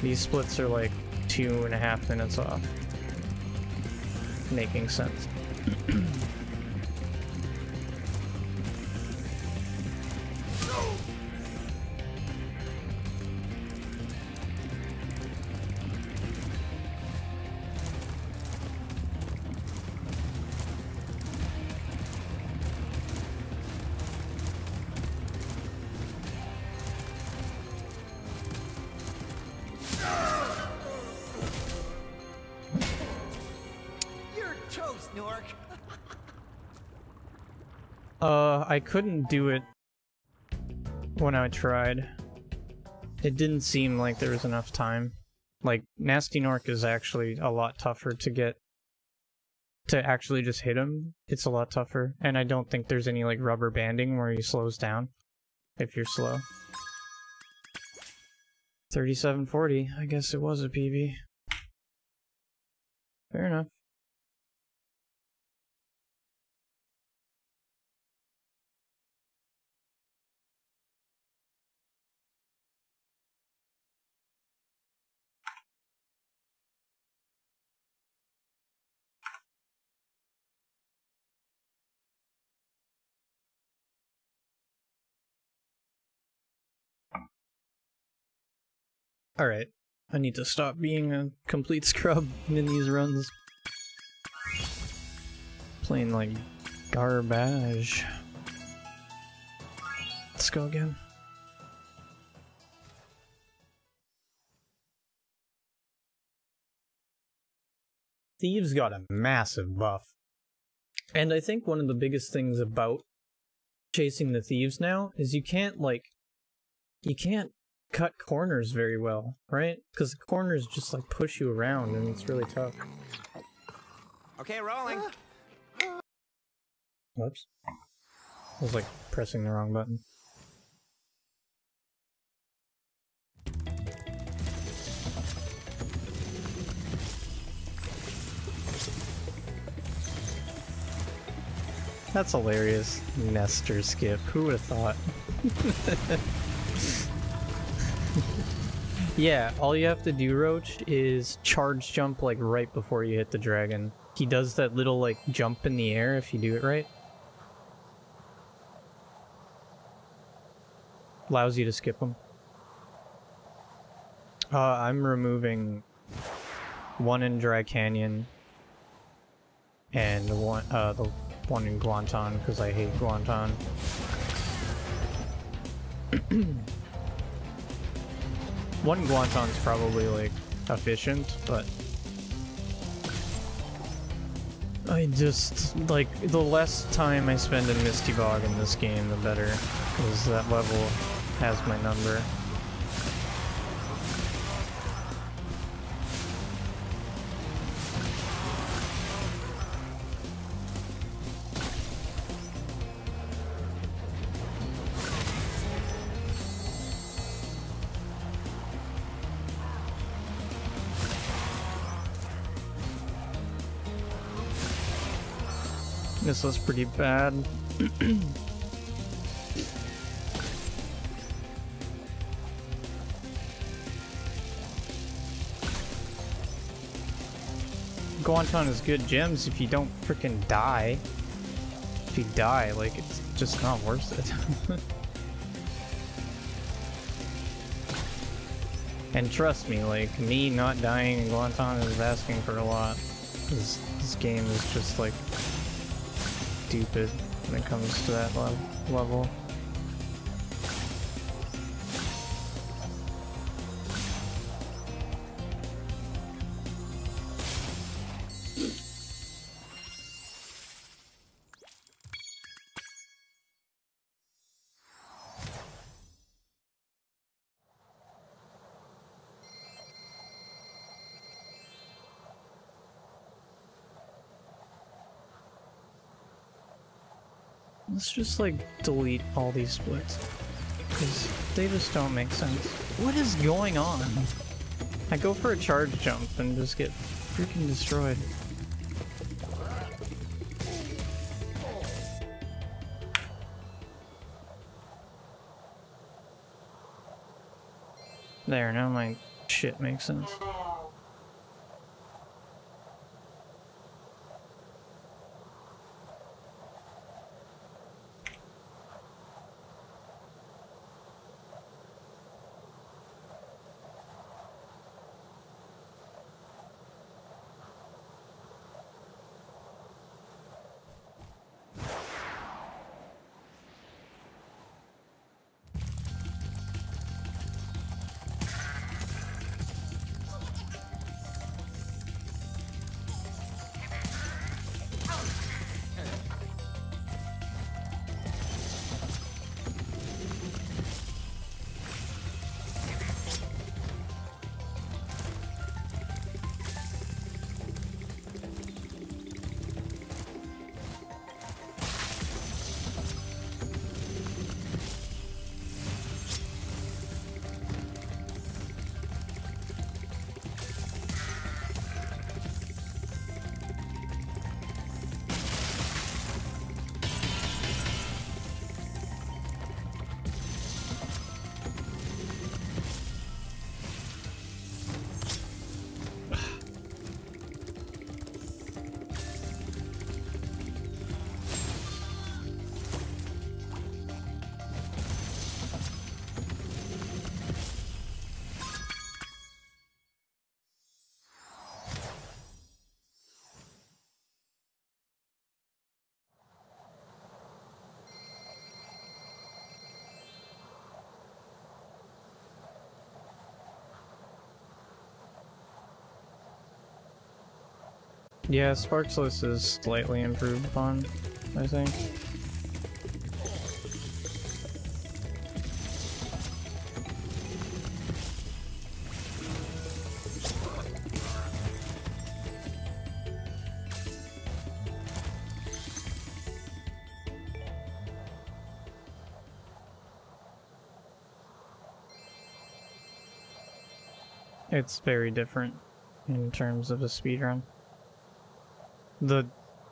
These splits are like 2.5 minutes off. Making sense. I couldn't do it when I tried. It didn't seem like there was enough time. Like, Nasty Nork is actually a lot tougher to get to actually just hit him. It's a lot tougher, and I don't think there's any like rubber banding where he slows down if you're slow. 3740, I guess it was a PB. Fair enough. Alright, I need to stop being a complete scrub in these runs. Playing like garbage. Let's go again. Thieves got a massive buff. And I think one of the biggest things about chasing the thieves now is you can't cut corners very well, right? Because the corners just like push you around and it's really tough. Okay, rolling. Whoops. I was like pressing the wrong button. That's hilarious. Nestor skip. Who would have thought? Yeah, all you have to do, Roach, is charge jump like right before you hit the dragon. He does that little like jump in the air if you do it right. Allows you to skip him. I'm removing one in Dry Canyon and the one in Guanton because I hate Guanton. One Guanton's probably like efficient, but I just like the less time I spend in Misty Bog in this game, the better, because that level has my number. This was pretty bad. Guanton is good gems if you don't freaking die. If you die, like, it's just not worth it. And trust me, like, me not dying in Guanton is asking for a lot. This game is just, like, stupid when it comes to that level. Let's just like delete all these splits, because they just don't make sense. What is going on? I go for a charge jump and just get freaking destroyed. There, now my shit makes sense. Yeah, Sparksless is slightly improved upon, I think. It's very different in terms of a speedrun. The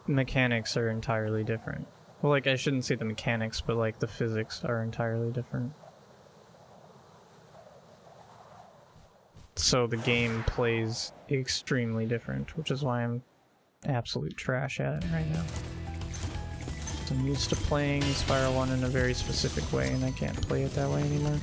mechanics are entirely different. Well, like, I shouldn't say the mechanics, but like the physics are entirely different. So the game plays extremely different, which is why I'm absolute trash at it right now. I'm used to playing Spyro 1 in a very specific way, and I can't play it that way anymore.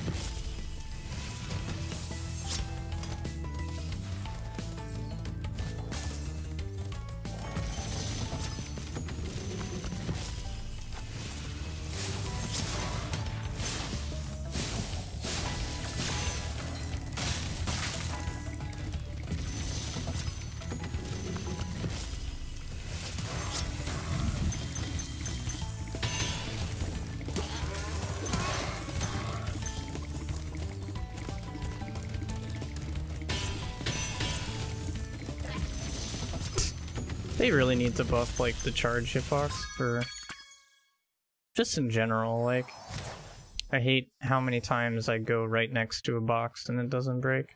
They really need to buff, like, the charge hitbox for... just in general, like... I hate how many times I go right next to a box and it doesn't break.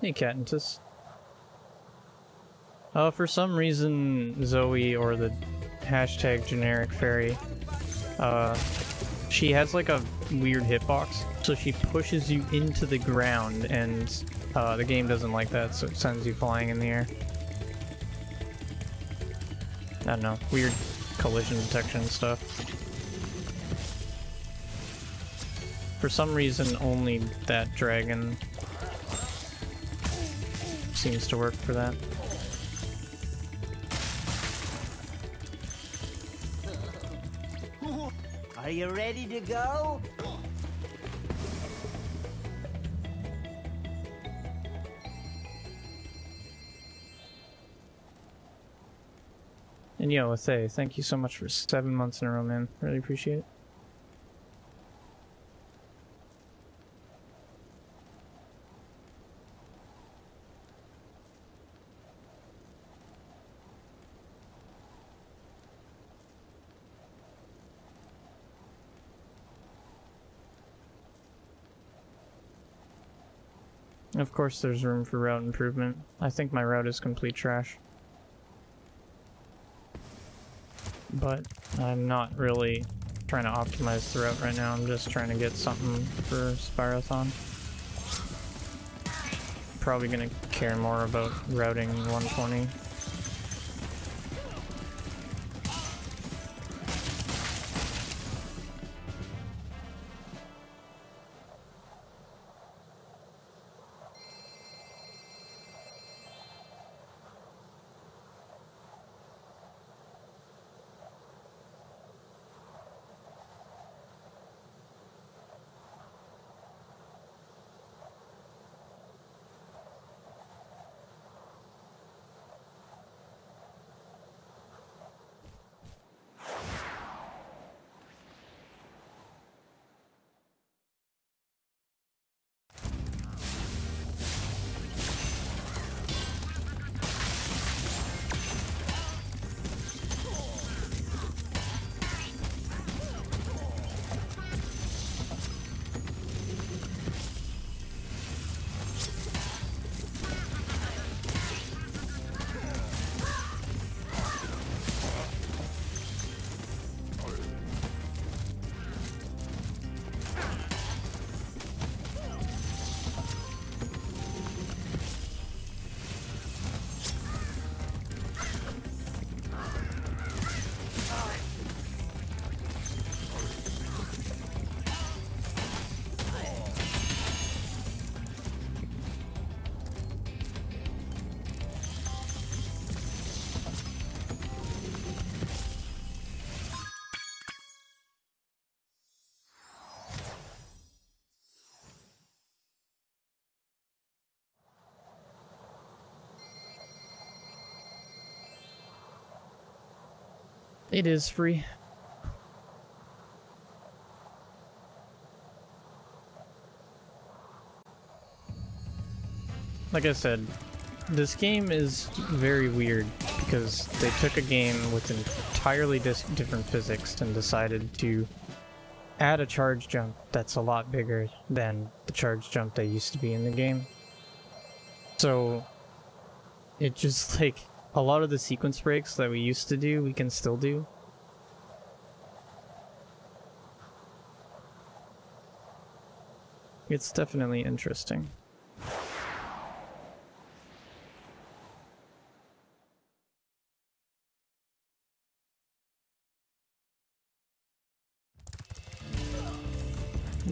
Hey, Catantus. For some reason, Zoe, or the hashtag generic fairy, she has like a weird hitbox, so she pushes you into the ground, and the game doesn't like that, so it sends you flying in the air. I don't know, weird collision detection stuff. For some reason, only that dragon seems to work for that. Are you ready to go? And yo, Athay, thank you so much for 7 months in a row, man. Really appreciate it. Of course there's room for route improvement. I think my route is complete trash. But I'm not really trying to optimize the route right now. I'm just trying to get something for Spyrothon. Probably gonna care more about routing 120. It is free. Like I said, this game is very weird because they took a game with entirely different physics and decided to add a charge jump that's a lot bigger than the charge jump that used to be in the game. So it just like a lot of the sequence breaks that we used to do, we can still do. It's definitely interesting.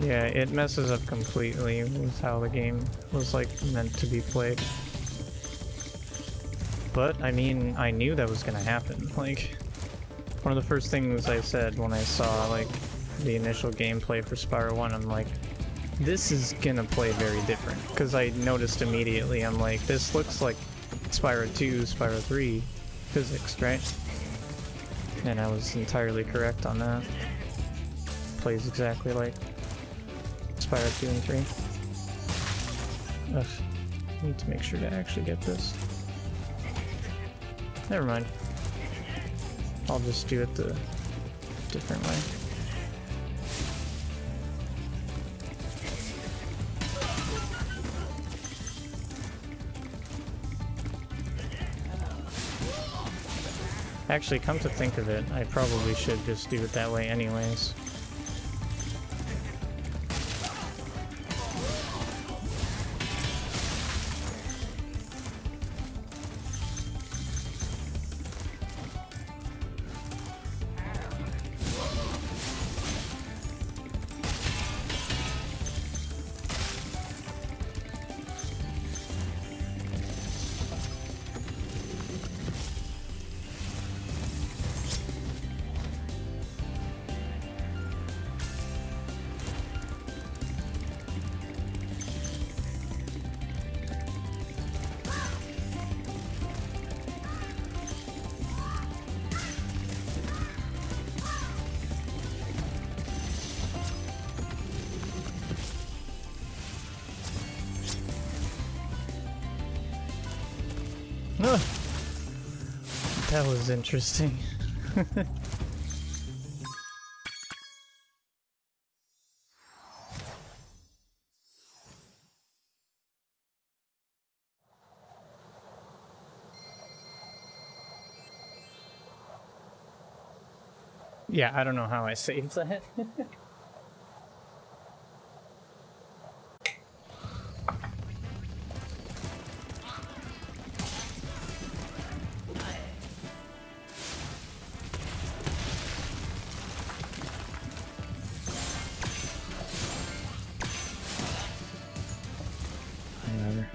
Yeah, it messes up completely with how the game was like meant to be played. But, I mean, I knew that was gonna happen. Like, one of the first things I said when I saw, like, the initial gameplay for Spyro 1, I'm like, this is gonna play very different. Because I noticed immediately, I'm like, this looks like Spyro 2, Spyro 3 physics, right? And I was entirely correct on that. Plays exactly like Spyro 2 and 3. Ugh, need to make sure to actually get this. Never mind. I'll just do it the different way. Actually, come to think of it, I probably should just do it that way anyways. That was interesting. Yeah, I don't know how I saved that. Whatever.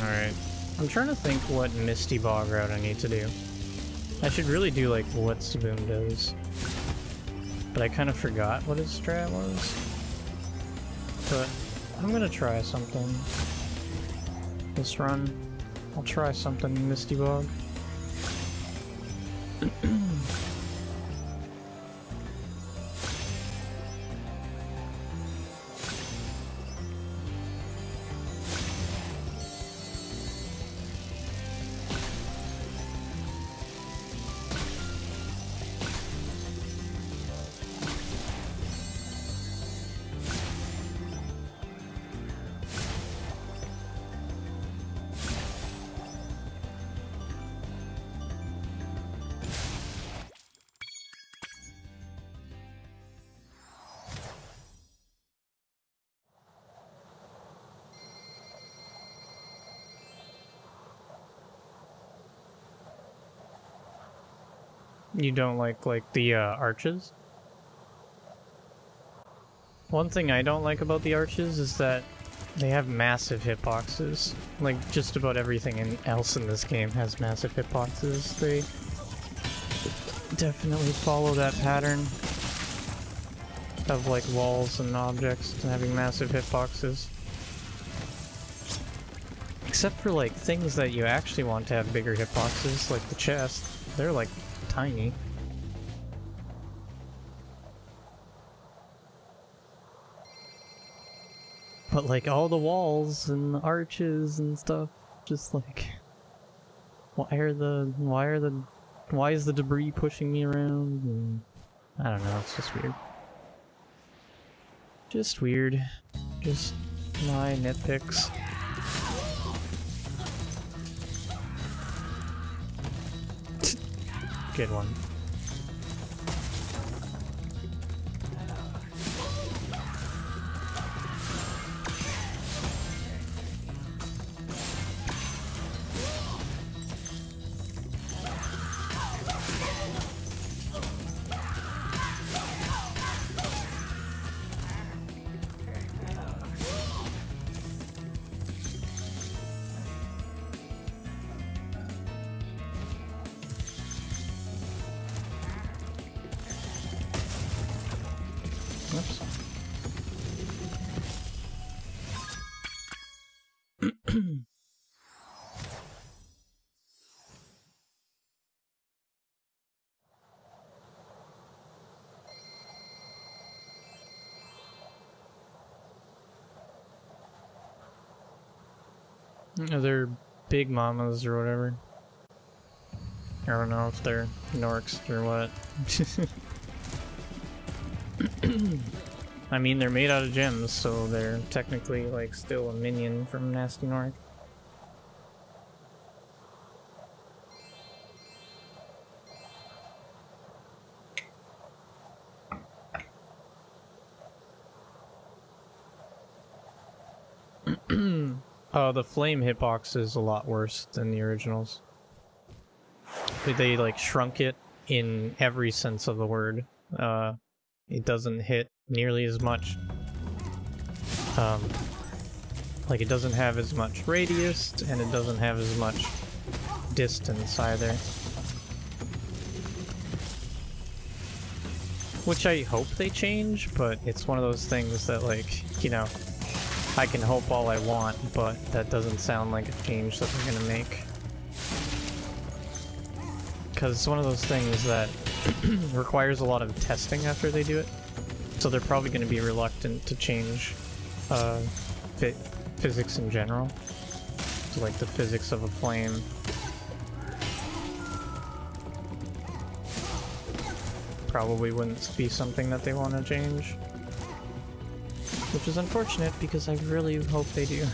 Alright. I'm trying to think what Misty Bog route I need to do. I should really do like what Saboom does. But I kind of forgot what his strat was. But I'm gonna try something. This run. I'll try something in Misty Bog. You don't like the arches? One thing I don't like about the arches is that they have massive hitboxes. Like, just about everything else in this game has massive hitboxes. They definitely follow that pattern of, like, walls and objects having massive hitboxes. Except for, like, things that you actually want to have bigger hitboxes, like the chest. They're, like, tiny. But like all the walls and the arches and stuff, just like, why is the debris pushing me around? And I don't know, it's just weird. Just weird. Just my nitpicks. Good one. Oops. They're big mamas or whatever. I don't know if they're Norks or what. I mean, they're made out of gems, so they're technically, like, still a minion from Nasty Nork. Oh, the flame hitbox is a lot worse than the originals. They, like, shrunk it in every sense of the word. It doesn't hit nearly as much. Like, it doesn't have as much radius, and it doesn't have as much distance either. Which I hope they change, but it's one of those things that, like, you know, I can hope all I want, but that doesn't sound like a change that they're gonna make. Because it's one of those things that requires a lot of testing after they do it. So they're probably going to be reluctant to change physics in general. So like the physics of a flame. Probably wouldn't be something that they want to change. Which is unfortunate because I really hope they do.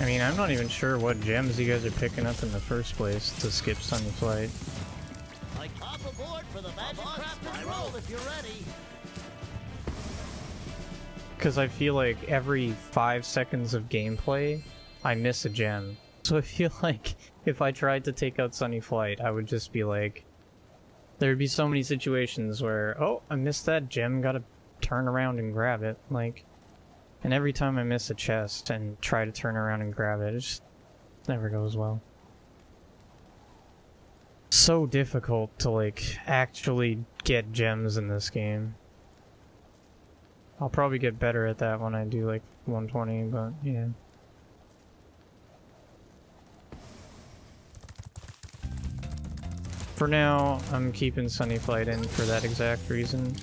I mean, I'm not even sure what gems you guys are picking up in the first place to skip Sunny Flight. Like hop aboard for the magic craft Spyro if you're ready. Because I feel like every 5 seconds of gameplay, I miss a gem. So I feel like if I tried to take out Sunny Flight, I would just be like... There'd be so many situations where, oh, I missed that gem, gotta turn around and grab it, like... And every time I miss a chest and try to turn around and grab it, it just never goes well. So difficult to, like, actually get gems in this game. I'll probably get better at that when I do, like, 120, but, yeah. For now, I'm keeping Sunny Flight in for that exact reason.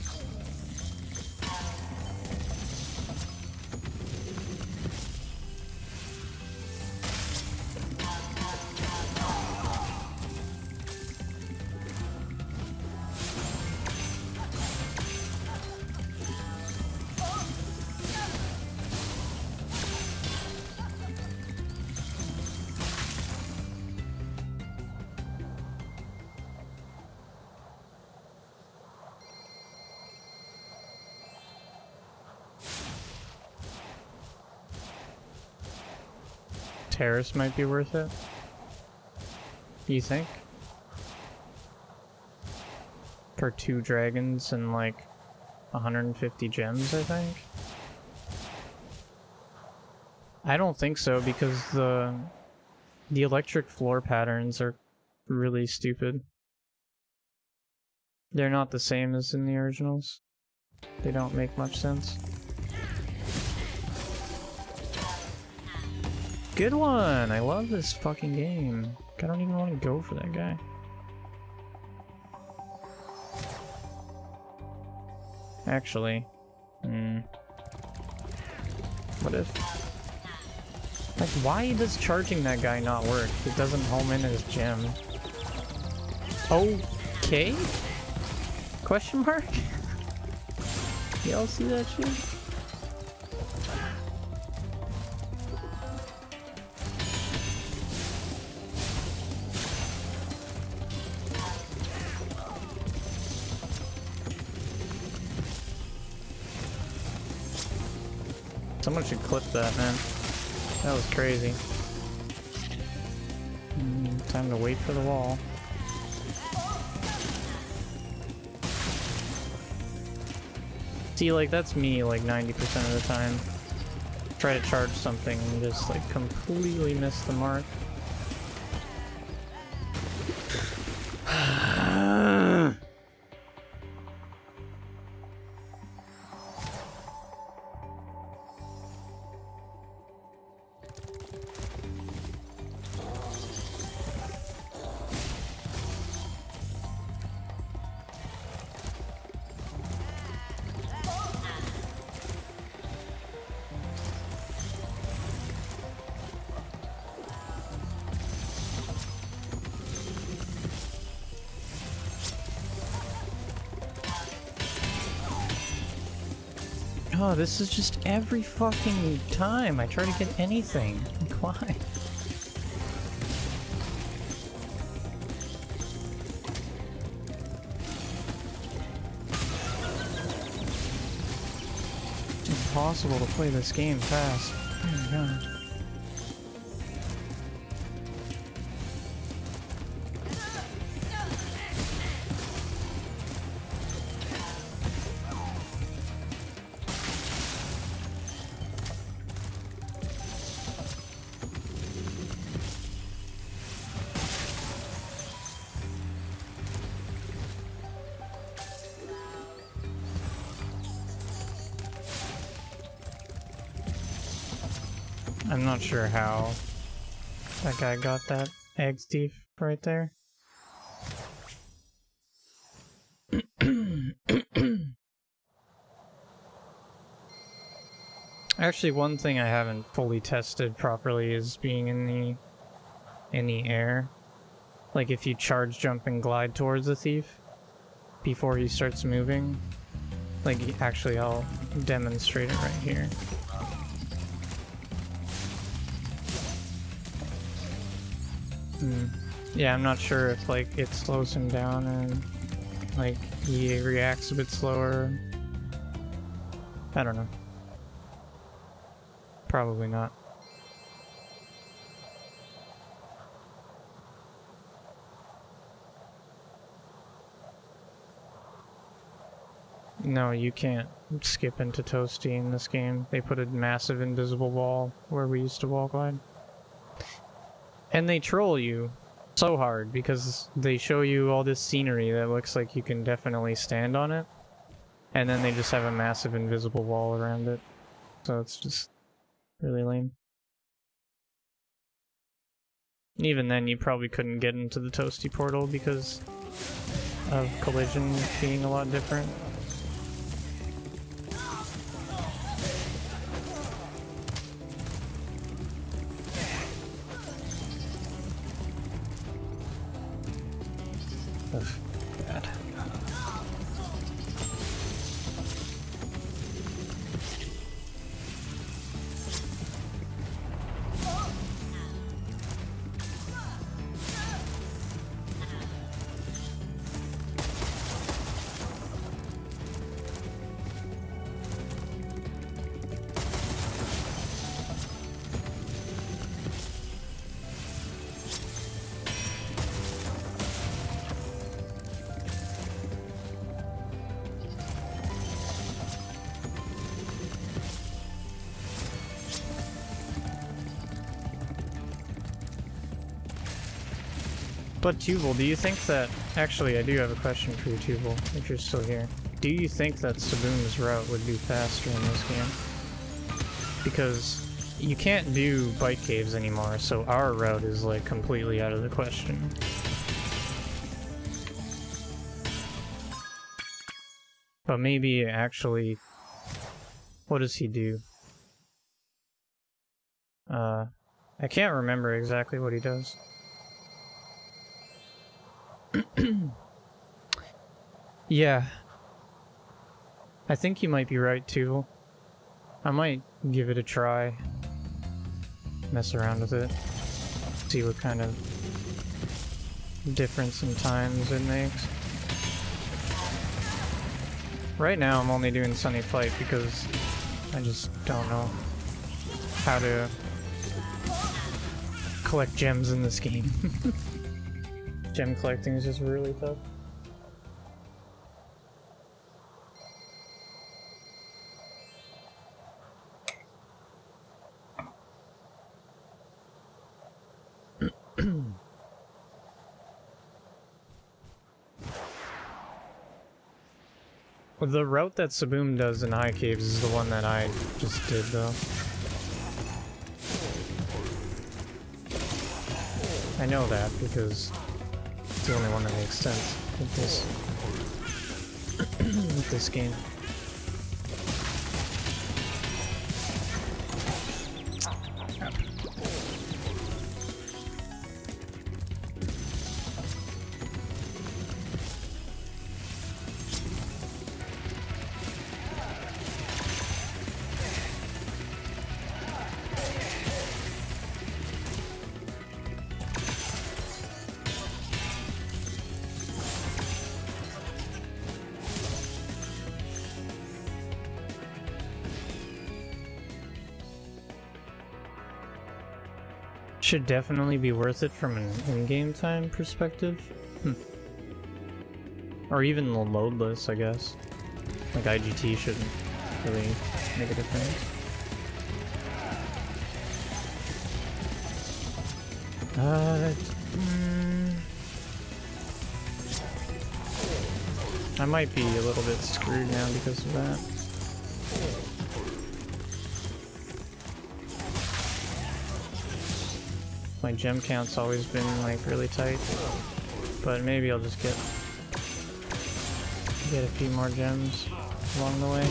Terrace might be worth it. You think? For 2 dragons and like 150 gems, I think? I don't think so because the electric floor patterns are really stupid. They're not the same as in the originals. They don't make much sense. Good one! I love this fucking game. I don't even want to go for that guy. Actually, what if... Like, why does charging that guy not work? It doesn't home in his gem. Okay? Question mark? Y'all see that shit? Someone should clip that, man. That was crazy. Time to wait for the wall. See, like, that's me, like, 90% of the time. Try to charge something and just, like, completely miss the mark. Oh, this is just every fucking time I try to get anything. Like, why? It's impossible to play this game fast. Oh my god. I'm not sure how that guy got that eggs thief right there. Actually, one thing I haven't fully tested properly is being in the air. Like if you charge jump and glide towards the thief before he starts moving. Like actually I'll demonstrate it right here. Yeah, I'm not sure if like it slows him down and like he reacts a bit slower. I don't know. Probably not. No, you can't skip into Toasty in this game. They put a massive invisible wall where we used to wall glide. And they troll you so hard because they show you all this scenery that looks like you can definitely stand on it. And then they just have a massive invisible wall around it. So it's just really lame. Even then you probably couldn't get into the Toasty portal because of collision being a lot different. Ugh, bad. But Tubal, do you think that... Actually, I do have a question for you, Tubal, if you're still here. Do you think that Saboom's route would be faster in this game? Because you can't do bite caves anymore, so our route is like completely out of the question. But maybe actually... What does he do? I can't remember exactly what he does. Yeah. I think you might be right, too. I might give it a try. Mess around with it. See what kind of difference in times it makes. Right now I'm only doing Sunny Flight because I just don't know how to collect gems in this game. Gem collecting is just really tough. The route that Saboom does in High Caves is the one that I just did, though. I know that because it's the only one that makes sense with this game. Should definitely be worth it from an in-game time perspective. Or even the loadless, I guess. Like IGT shouldn't really make a difference. I might be a little bit screwed now because of that. My gem count's always been like really tight, but maybe I'll just get a few more gems along the way.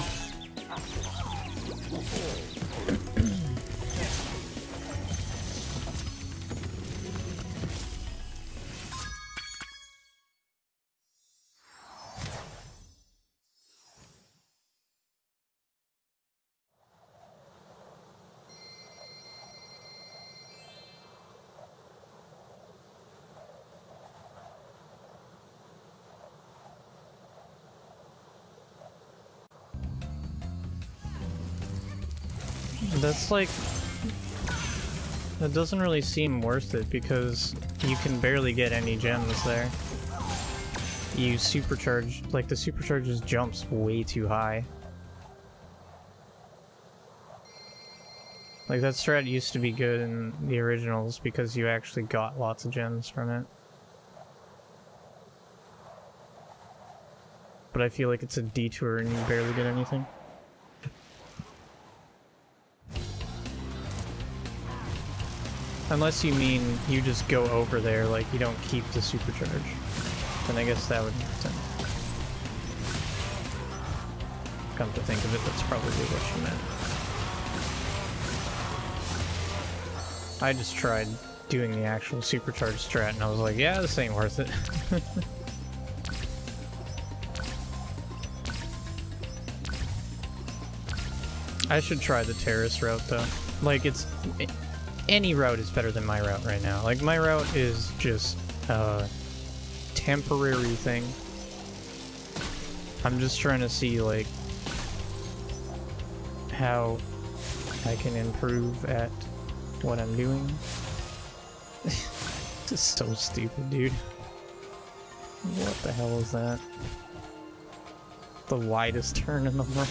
That's like, that doesn't really seem worth it because you can barely get any gems there. You supercharge, like the supercharge just jumps way too high. Like that strat used to be good in the originals because you actually got lots of gems from it. But I feel like it's a detour and you barely get anything. Unless you mean you just go over there, like you don't keep the supercharge. Then I guess that would make sense. Come to think of it, that's probably what you meant. I just tried doing the actual supercharge strat and I was like, yeah, this ain't worth it. I should try the terrace route though. Like any route is better than my route right now. Like, my route is just a temporary thing. I'm just trying to see, like, how I can improve at what I'm doing. This is so stupid, dude. What the hell is that? The widest turn in the world.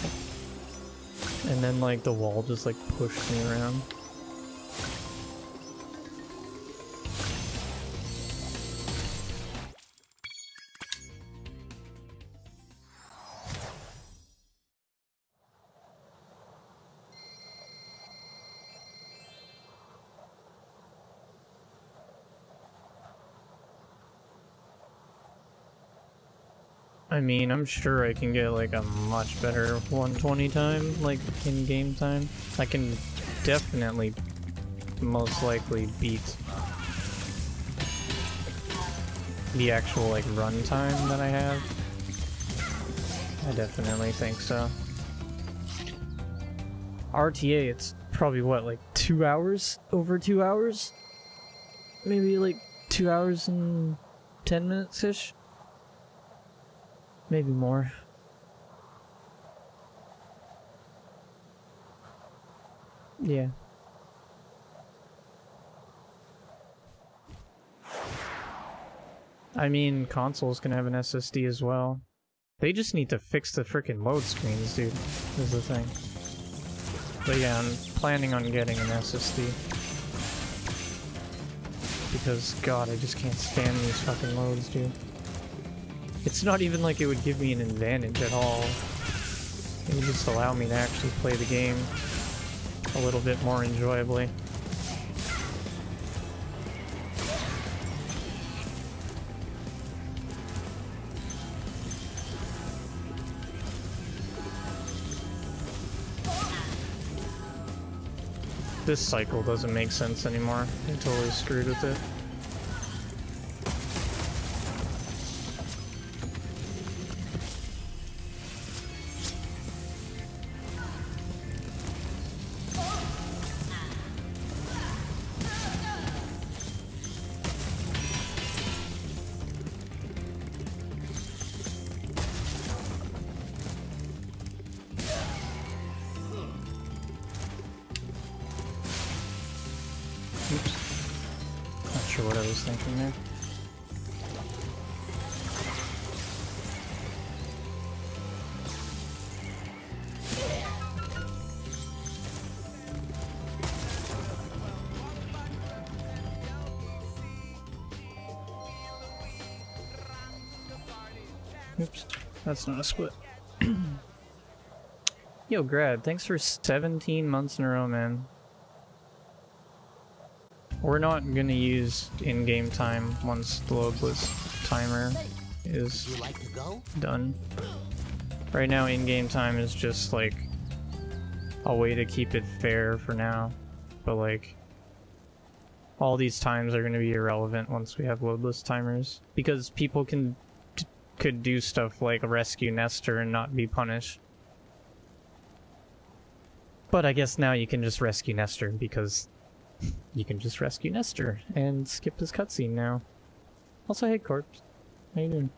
And then, like, the wall just, like, pushed me around. I mean, I'm sure I can get like a much better 120 time, like in game time. I can definitely, most likely beat the actual like run time that I have. I definitely think so. RTA, it's probably what, like 2 hours? Over 2 hours? Maybe like 2 hours and 10 minutes-ish? Maybe more. Yeah. I mean, consoles can have an SSD as well. They just need to fix the frickin' load screens, dude, is the thing. But yeah, I'm planning on getting an SSD. Because, god, I just can't stand these fucking loads, dude. It's not even like it would give me an advantage at all. It would just allow me to actually play the game a little bit more enjoyably. This cycle doesn't make sense anymore. I'm totally screwed with it. Oops. sure what I was thinking there. Oops, that's not a split. Yo, Grad, thanks for 17 months in a row, man. We're not gonna use in-game time once the loadless timer is Would you like to go? done. Right now, in-game time is just like a way to keep it fair for now, but like all these times are gonna be irrelevant once we have loadless timers because people could do stuff like rescue Nestor and not be punished. But I guess now you can just rescue Nestor because you can just rescue Nestor and skip his cutscene now. Also, hey Corpse, how you doing?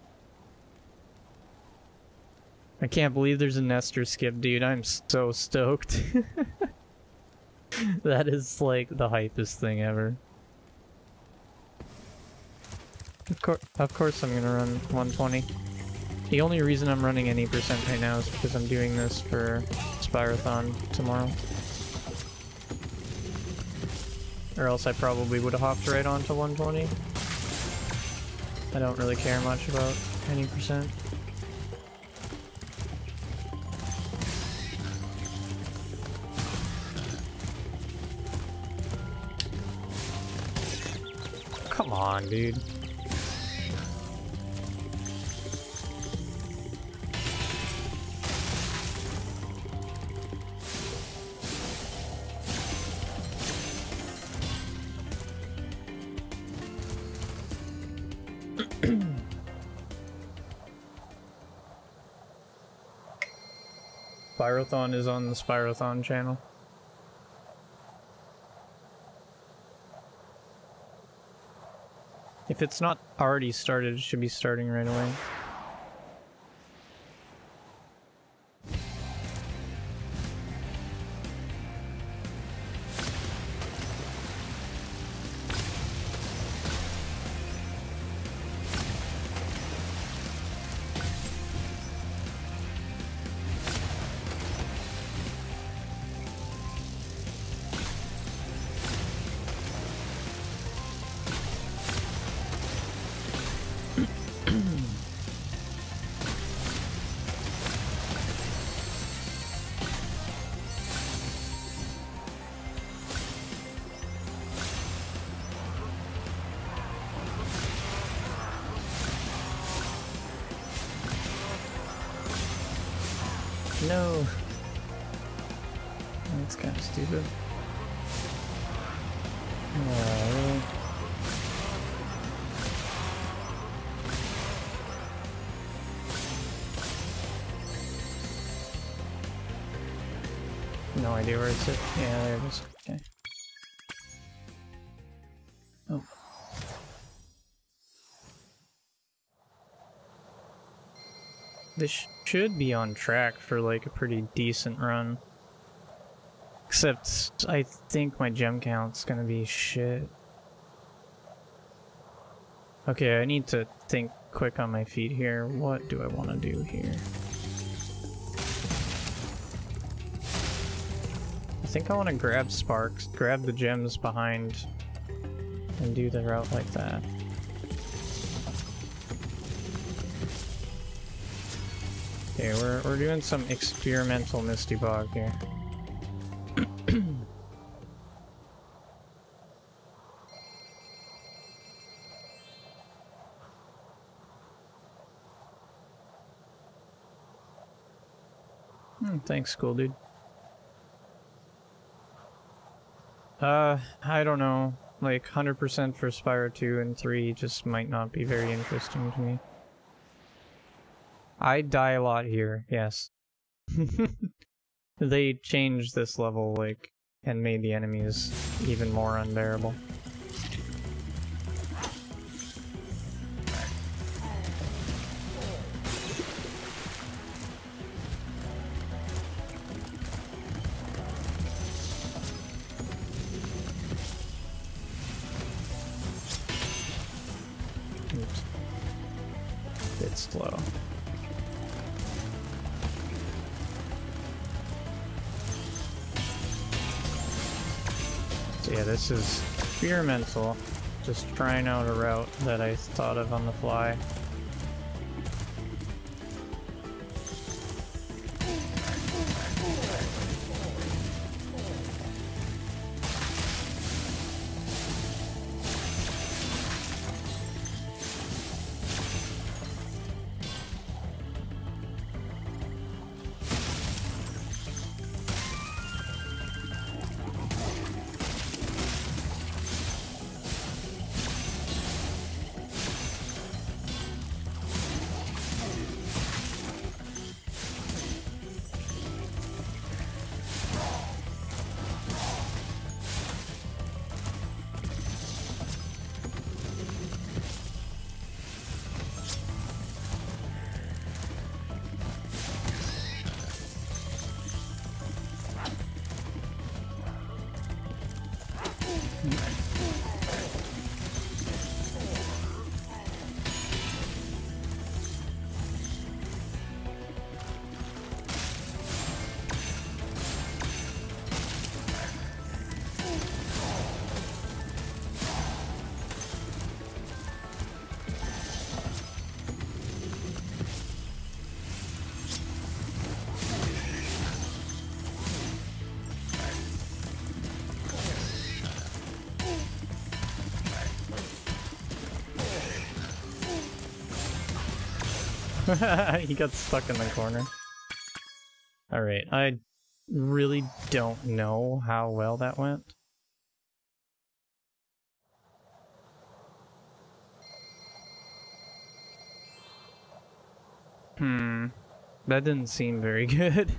I can't believe there's a Nestor skip, dude. I'm so stoked. That is like the hypest thing ever. Of course I'm gonna run 120. The only reason I'm running any percent right now is because I'm doing this for Spyrothon tomorrow. Or else I probably would have hopped right on to 120. I don't really care much about any percent. Come on, dude. Spyrothon is on the Spyrothon channel. If it's not already started, it should be starting right away. No. That's kind of stupid. Oh, really? No idea where it's at. Yeah, there it is. Okay. Oh. This should be on track for like a pretty decent run. Except I think my gem count's gonna be shit. Okay, I need to think quick on my feet here. What do I want to do here? I think I want to grab Sparks, grab the gems behind, and do the route like that. Okay, we're doing some experimental Misty Bog here. Thanks, cool dude. I don't know. Like, 100% for Spyro 2 and 3 just might not be very interesting to me. I die a lot here, yes. They changed this level, like, and made the enemies even more unbearable. bit slow. So yeah, this is experimental. Just trying out a route that I thought of on the fly. He got stuck in the corner. Alright, I really don't know how well that went. That didn't seem very good.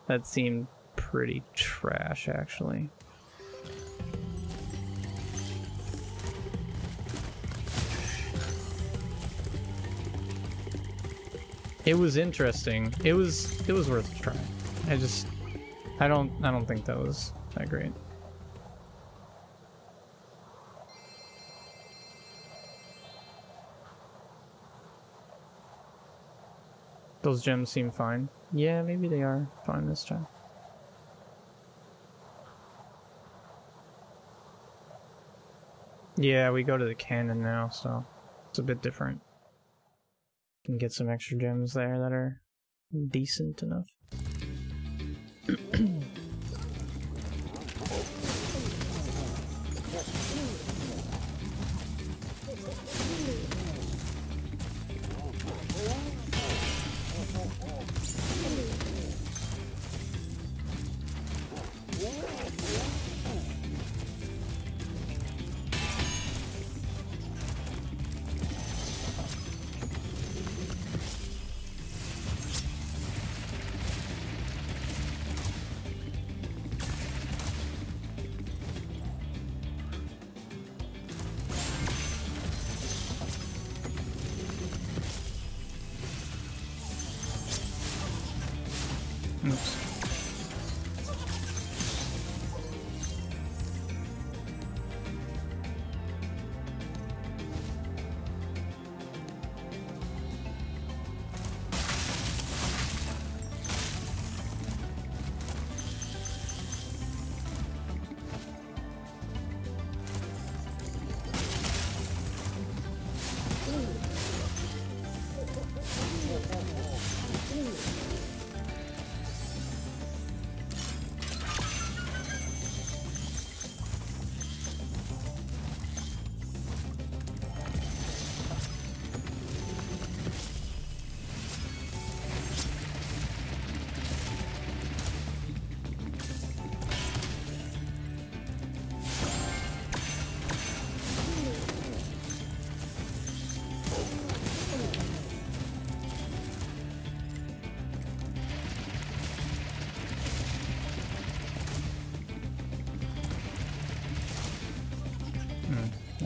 That seemed pretty trash, actually. It was interesting. It was worth a try. I don't think that was that great. Those gems seem fine. Yeah, maybe they are fine this time. Yeah, we go to the cannon now, so it's a bit different. Can get some extra gems there that are decent enough. Oops.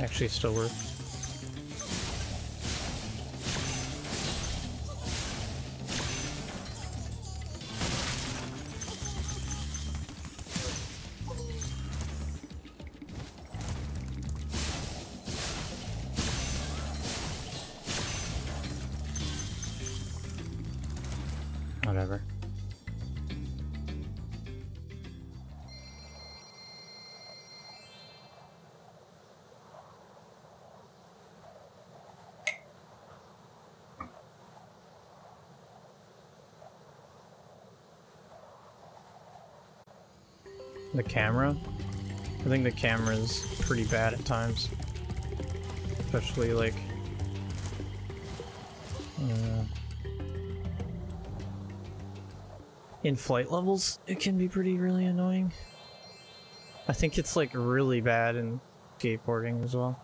Actually still works. Whatever. The camera? I think the camera's pretty bad at times. Especially like... in flight levels, it can be really annoying. I think it's like really bad in skateboarding as well.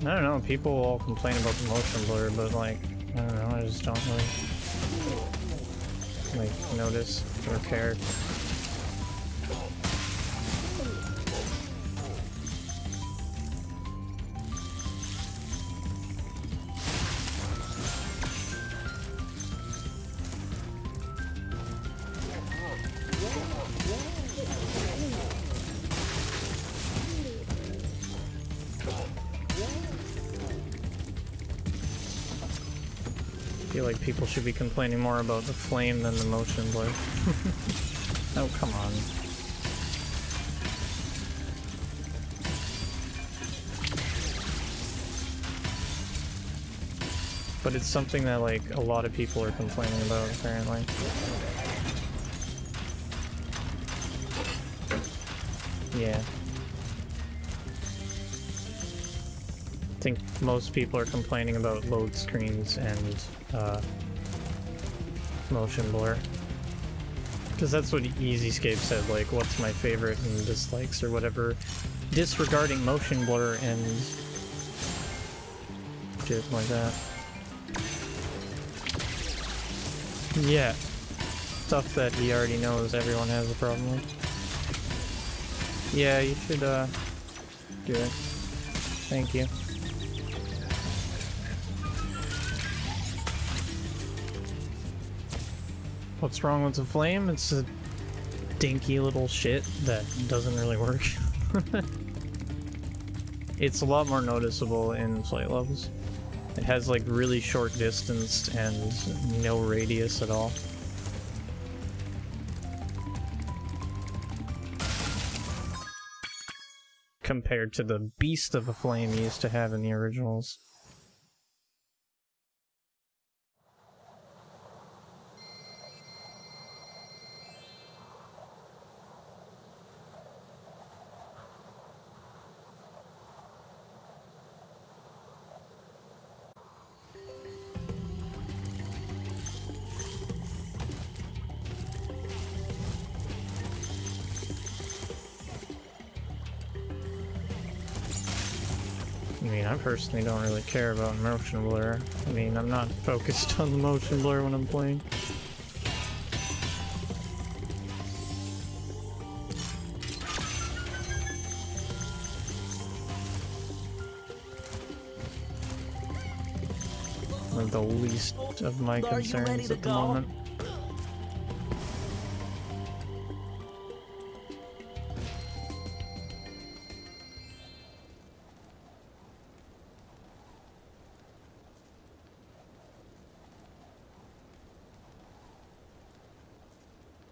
I don't know, people all complain about the motion blur, but like, I don't know, I just don't really like notice or care. I feel like people should be complaining more about the flame than the motion blur. Oh, come on. But it's something that, like, a lot of people are complaining about, apparently. Yeah. I think most people are complaining about load screens and motion blur. Because that's what Easyscape said, like, what's my favorite and dislikes or whatever. Disregarding motion blur and shit like that. Yeah. Stuff that he already knows everyone has a problem with. Yeah, you should, do it. Thank you. What's wrong with the flame? It's a dinky little shit that doesn't really work. It's a lot more noticeable in flight levels. It has like really short distance and no radius at all. Compared to the beast of a flame you used to have in the originals. I mean, I personally don't really care about motion blur. I mean, I'm not focused on the motion blur when I'm playing. Like the least of my concerns at the moment.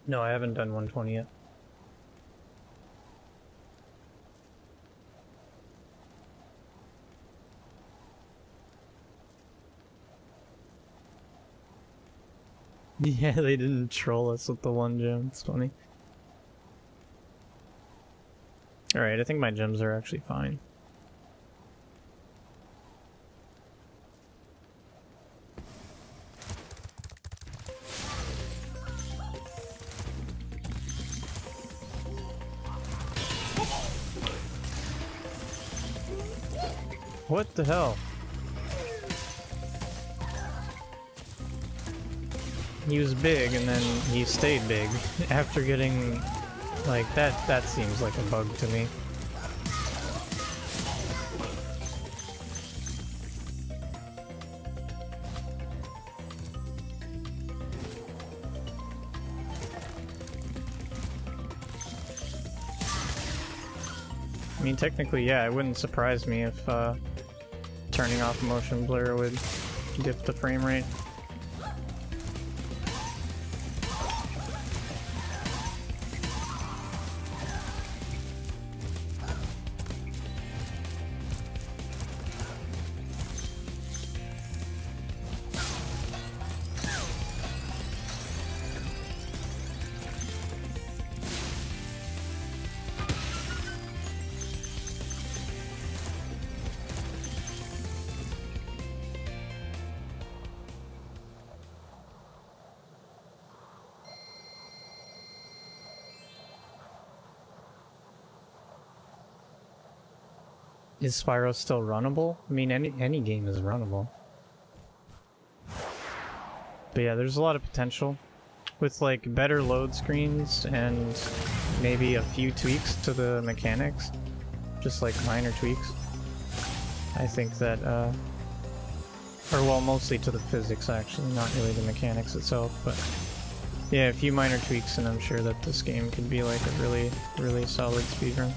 No, I haven't done 120 yet. Yeah, they didn't troll us with the one gem. It's funny. Alright, I think my gems are actually fine. What the hell? He was big and then he stayed big after getting like that seems like a bug to me. I mean, technically, yeah, it wouldn't surprise me if turning off motion blur would dip the frame rate. Is Spyro still runnable? I mean, any game is runnable. But yeah, there's a lot of potential. With like better load screens and maybe a few tweaks to the mechanics. Just like minor tweaks. I think that, or well, mostly to the physics actually, not really the mechanics itself, but yeah, a few minor tweaks and I'm sure that this game could be like a really, really solid speedrun.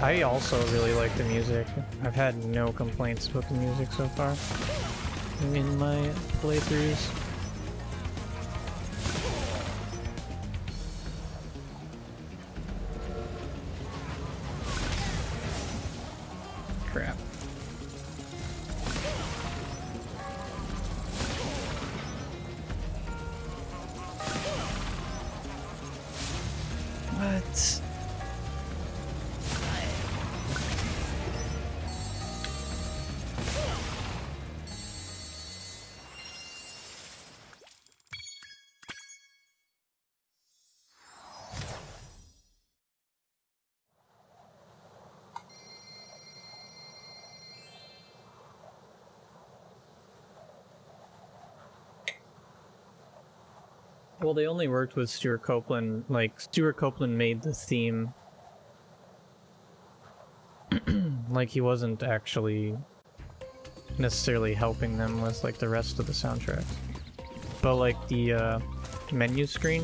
I also really like the music. I've had no complaints about the music so far in my playthroughs. Crap. What? Well, they only worked with Stuart Copeland. Like, Stuart Copeland made the theme. Like, he wasn't actually necessarily helping them with, like, the rest of the soundtracks. But, like, the menu screen,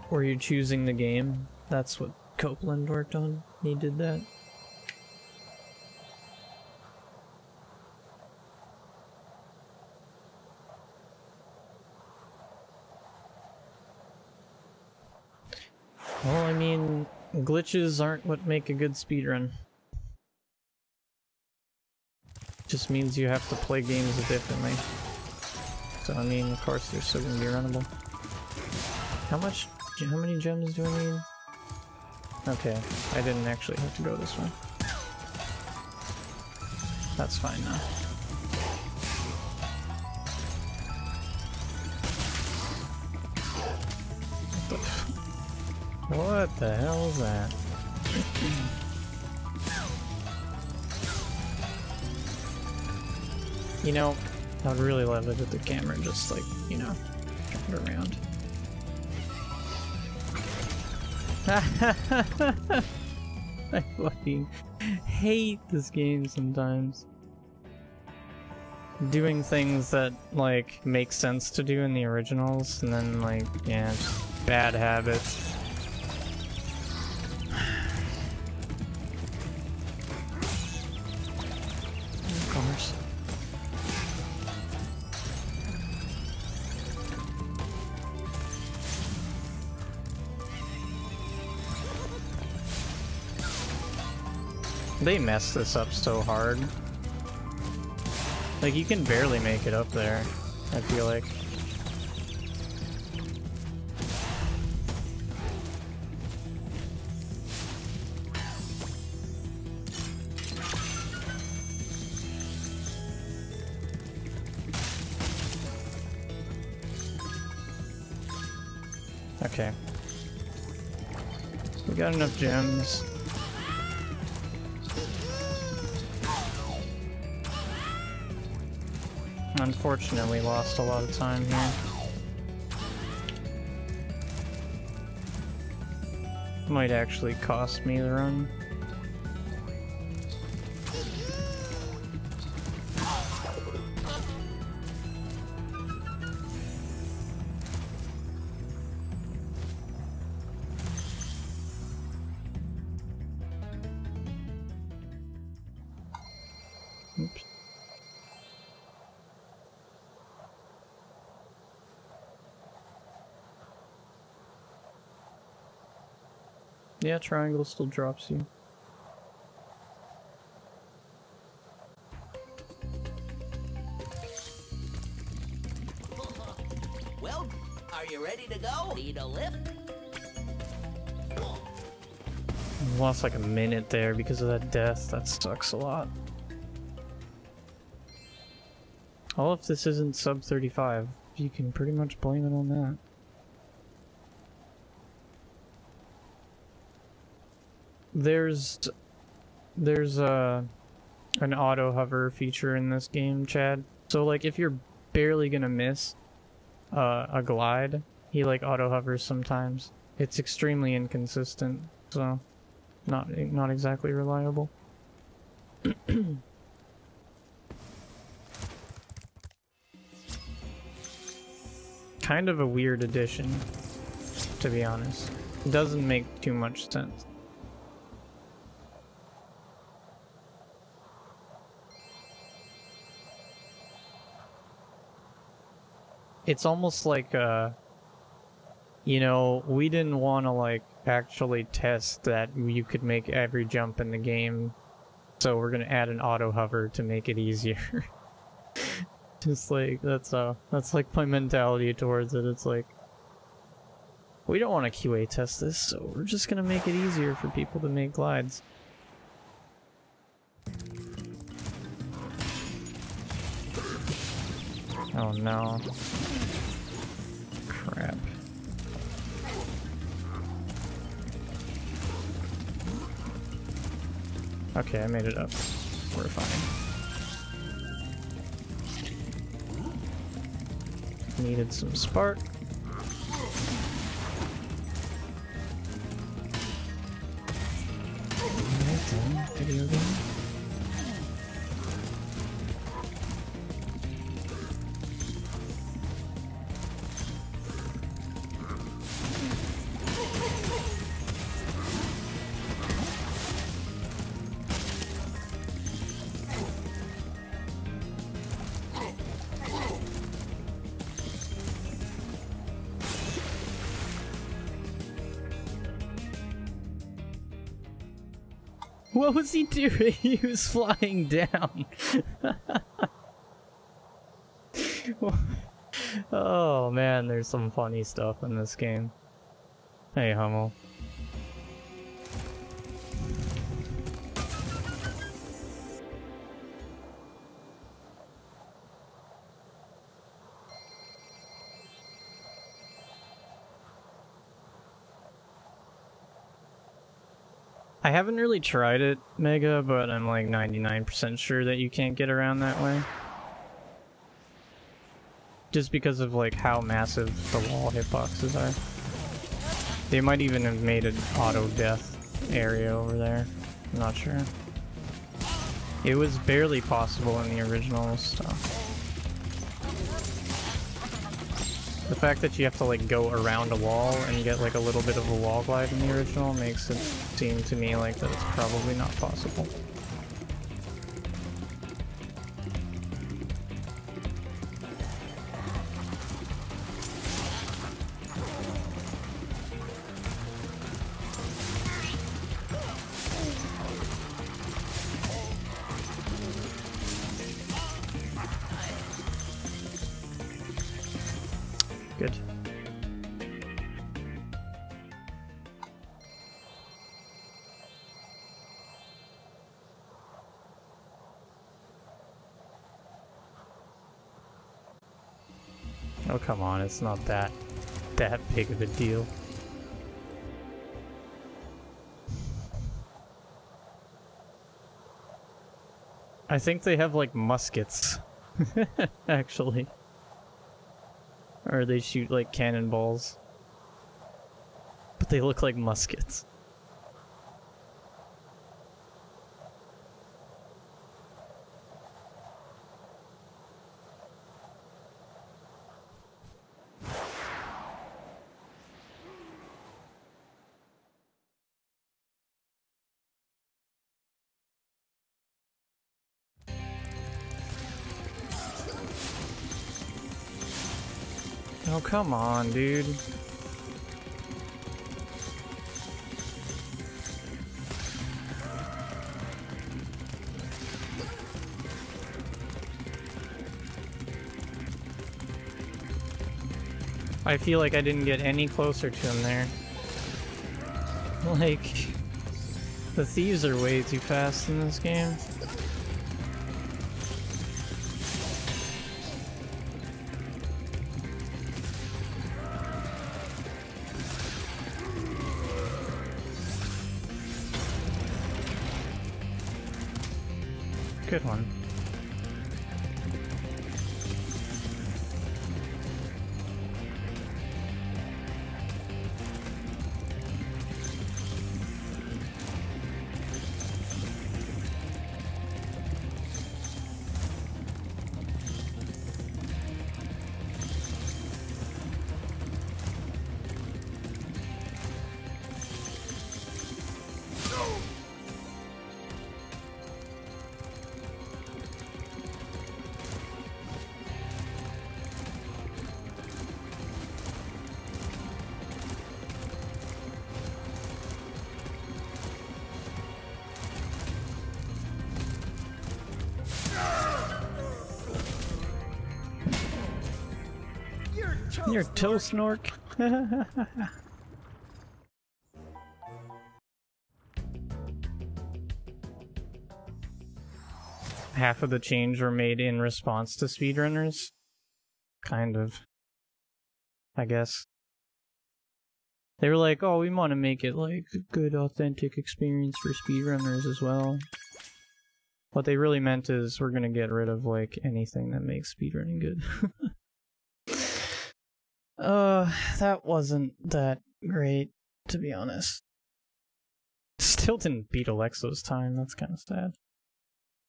where you're choosing the game, that's what Copeland worked on. He did that. Well, I mean, glitches aren't what make a good speedrun. Just means you have to play games differently. So, I mean, of course, they're still gonna be runnable. How many gems do I need? Okay, I didn't actually have to go this way. That's fine now. What the hell is that? You know, I'd really love it if the camera just like, you know, turned around. I fucking hate this game sometimes. Doing things that, like, make sense to do in the originals, and then, like, yeah, just bad habits. They messed this up so hard. Like, you can barely make it up there, I feel like. Okay. We got enough gems. Unfortunately, lost a lot of time here. Might actually cost me the run. Oops. Yeah, triangle still drops you. Well, are you ready to go? Need a lift? Lost like a minute there because of that death. That sucks a lot. All if this isn't sub 35, you can pretty much blame it on that. There's an auto hover feature in this game, Chad. So like if you're barely gonna miss a glide, he like auto hovers sometimes. It's extremely inconsistent, so not exactly reliable. Kind of a weird addition, to be honest. It doesn't make too much sense. It's almost like, you know, we didn't want to, like, actually test that you could make every jump in the game, so we're gonna add an auto hover to make it easier. Just like, that's like my mentality towards it. It's like, we don't want to QA test this, so we're just gonna make it easier for people to make glides. Oh no. Crap. Okay, I made it up. We're fine. Needed some spark. Alright then, video game. What was he doing? He was flying down. Oh man, there's some funny stuff in this game. Hey, Hummel. I haven't really tried it, Mega, but I'm like 99% sure that you can't get around that way. Just because of like how massive the wall hitboxes are. They might even have made an auto death area over there. I'm not sure. It was barely possible in the original stuff. The fact that you have to like go around a wall and get like a little bit of a wall glide in the original makes it seem to me like that it's probably not possible. Good. Oh, come on, it's not that. that big of a deal. I think they have like muskets, actually. Or they shoot like cannonballs. But they look like muskets. Oh, come on, dude. I feel like I didn't get any closer to him there. Like, the thieves are way too fast in this game. Good one. You're toe snork. Half of the change were made in response to speedrunners. Kind of. I guess. They were like, oh, we want to make it like a good, authentic experience for speedrunners as well. What they really meant is we're gonna get rid of like anything that makes speedrunning good. That wasn't that great, to be honest. Still didn't beat Alexo's time, that's kind of sad.